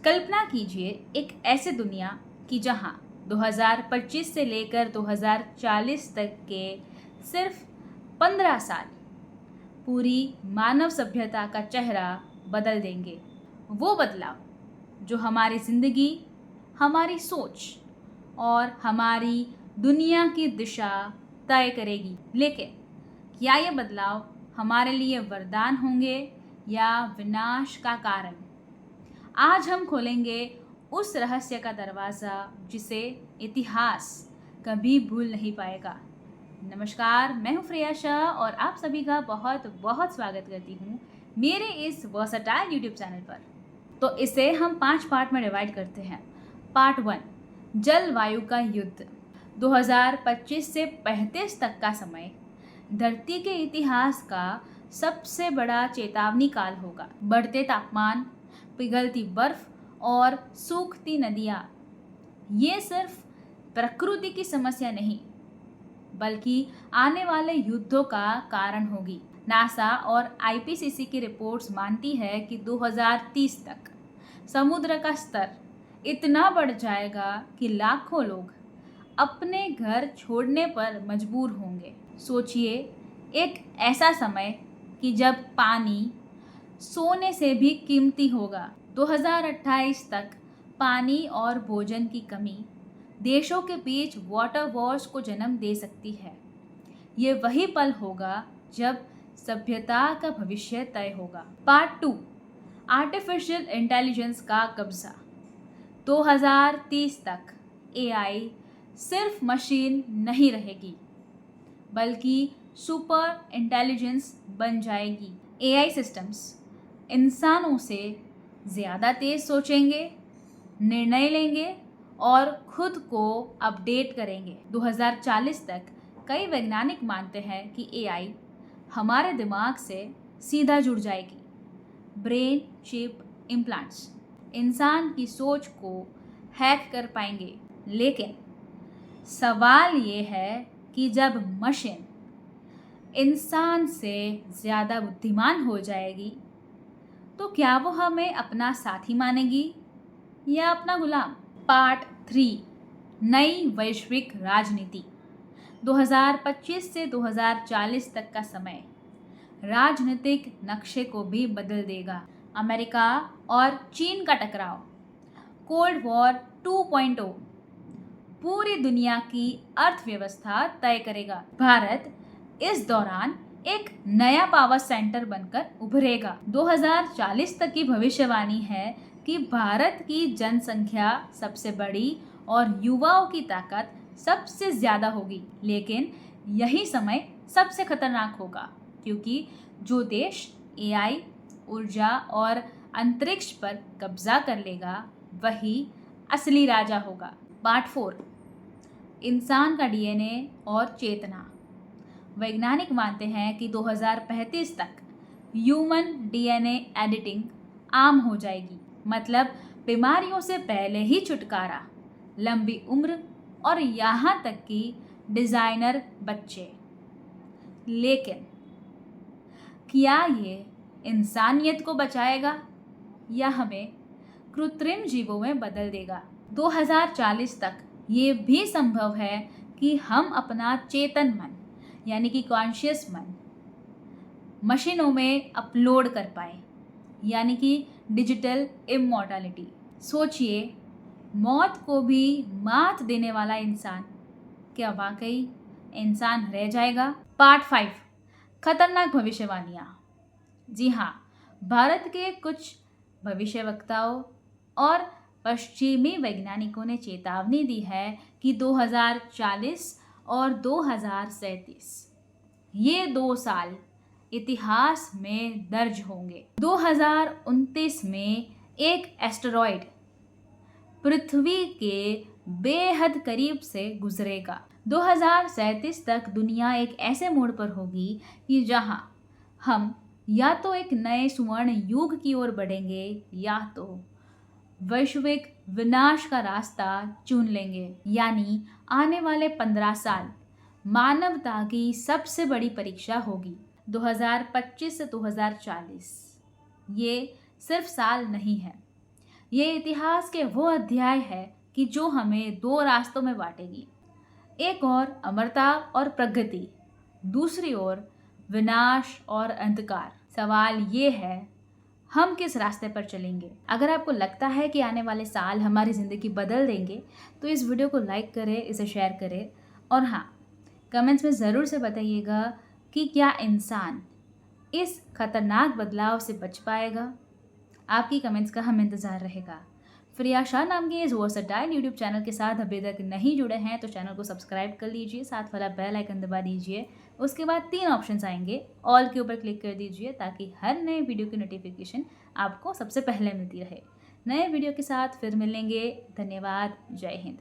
कल्पना कीजिए एक ऐसी दुनिया की जहां 2025 से लेकर 2040 तक के सिर्फ 15 साल पूरी मानव सभ्यता का चेहरा बदल देंगे। वो बदलाव जो हमारी ज़िंदगी, हमारी सोच और हमारी दुनिया की दिशा तय करेगी। लेकिन क्या ये बदलाव हमारे लिए वरदान होंगे या विनाश का कारण? आज हम खोलेंगे उस रहस्य का दरवाज़ा जिसे इतिहास कभी भूल नहीं पाएगा। नमस्कार, मैं हूँ श्रेया शाह और आप सभी का बहुत बहुत स्वागत करती हूँ मेरे इस वर्सटाइल यूट्यूब चैनल पर। तो इसे हम 5 पार्ट में डिवाइड करते हैं। पार्ट 1, जलवायु का युद्ध। 2025 से 35 तक का समय धरती के इतिहास का सबसे बड़ा चेतावनी काल होगा। बढ़ते तापमान, पिघलती बर्फ और सूखती नदियाँ, ये सिर्फ प्रकृति की समस्या नहीं बल्कि आने वाले युद्धों का कारण होगी। नासा और आईपीसीसी की रिपोर्ट्स मानती है कि 2030 तक समुद्र का स्तर इतना बढ़ जाएगा कि लाखों लोग अपने घर छोड़ने पर मजबूर होंगे। सोचिए, एक ऐसा समय कि जब पानी सोने से भी कीमती होगा। 2028 तक पानी और भोजन की कमी देशों के बीच वाटर वॉर्स को जन्म दे सकती है। ये वही पल होगा जब सभ्यता का भविष्य तय होगा। पार्ट 2, आर्टिफिशियल इंटेलिजेंस का कब्जा। 2030 तक एआई सिर्फ मशीन नहीं रहेगी बल्कि सुपर इंटेलिजेंस बन जाएगी। एआई सिस्टम्स इंसानों से ज़्यादा तेज़ सोचेंगे, निर्णय लेंगे और खुद को अपडेट करेंगे। 2040 तक कई वैज्ञानिक मानते हैं कि एआई हमारे दिमाग से सीधा जुड़ जाएगी। ब्रेन चिप इम्प्लांट्स इंसान की सोच को हैक कर पाएंगे। लेकिन सवाल ये है कि जब मशीन इंसान से ज़्यादा बुद्धिमान हो जाएगी तो क्या वो हमें अपना साथी मानेगी या अपना गुलाम? पार्ट 3, नई वैश्विक राजनीति। 2025 से 2040 तक का समय राजनीतिक नक्शे को भी बदल देगा। अमेरिका और चीन का टकराव, कोल्ड वॉर 2.0 पूरी दुनिया की अर्थव्यवस्था तय करेगा। भारत इस दौरान एक नया पावर सेंटर बनकर उभरेगा। 2040 तक की भविष्यवाणी है कि भारत की जनसंख्या सबसे बड़ी और युवाओं की ताकत सबसे ज़्यादा होगी। लेकिन यही समय सबसे खतरनाक होगा, क्योंकि जो देश एआई, ऊर्जा और अंतरिक्ष पर कब्जा कर लेगा वही असली राजा होगा। पार्ट 4, इंसान का डीएनए और चेतना। वैज्ञानिक मानते हैं कि 2035 तक ह्यूमन डीएनए एडिटिंग आम हो जाएगी। मतलब बीमारियों से पहले ही छुटकारा, लंबी उम्र और यहाँ तक कि डिज़ाइनर बच्चे। लेकिन क्या ये इंसानियत को बचाएगा या हमें कृत्रिम जीवों में बदल देगा? 2040 तक ये भी संभव है कि हम अपना चेतन मन यानी कि कॉन्शियस मन मशीनों में अपलोड कर पाए, यानी कि डिजिटल इमॉर्टैलिटी। सोचिए, मौत को भी मात देने वाला इंसान क्या वाकई इंसान रह जाएगा? पार्ट 5, खतरनाक भविष्यवाणियाँ। जी हाँ, भारत के कुछ भविष्यवक्ताओं और पश्चिमी वैज्ञानिकों ने चेतावनी दी है कि 2040 और 2037 ये 2 साल इतिहास में दर्ज होंगे। 2029 में एक एस्टेरॉयड पृथ्वी के बेहद करीब से गुजरेगा। 2037 तक दुनिया एक ऐसे मोड़ पर होगी कि जहां हम या तो एक नए स्वर्ण युग की ओर बढ़ेंगे या तो वैश्विक विनाश का रास्ता चुन लेंगे। यानी आने वाले 15 साल मानवता की सबसे बड़ी परीक्षा होगी। 2025 से 2040 ये सिर्फ साल नहीं है, ये इतिहास के वो अध्याय है कि जो हमें दो रास्तों में बांटेगी, एक ओर अमरता और प्रगति, दूसरी ओर विनाश और अंधकार। सवाल ये है, हम किस रास्ते पर चलेंगे? अगर आपको लगता है कि आने वाले साल हमारी ज़िंदगी बदल देंगे तो इस वीडियो को लाइक करें, इसे शेयर करें और हाँ, कमेंट्स में ज़रूर से बताइएगा कि क्या इंसान इस खतरनाक बदलाव से बच पाएगा। आपकी कमेंट्स का हम इंतज़ार रहेगा। फ्रिया शाह नाम के इस वर्सटाइल यूट्यूब चैनल के साथ अभी तक नहीं जुड़े हैं तो चैनल को सब्सक्राइब कर लीजिए, साथ वाला बेल आइकन दबा दीजिए। उसके बाद 3 ऑप्शंस आएंगे, ऑल के ऊपर क्लिक कर दीजिए ताकि हर नए वीडियो की नोटिफिकेशन आपको सबसे पहले मिलती रहे। नए वीडियो के साथ फिर मिलेंगे। धन्यवाद। जय हिंद।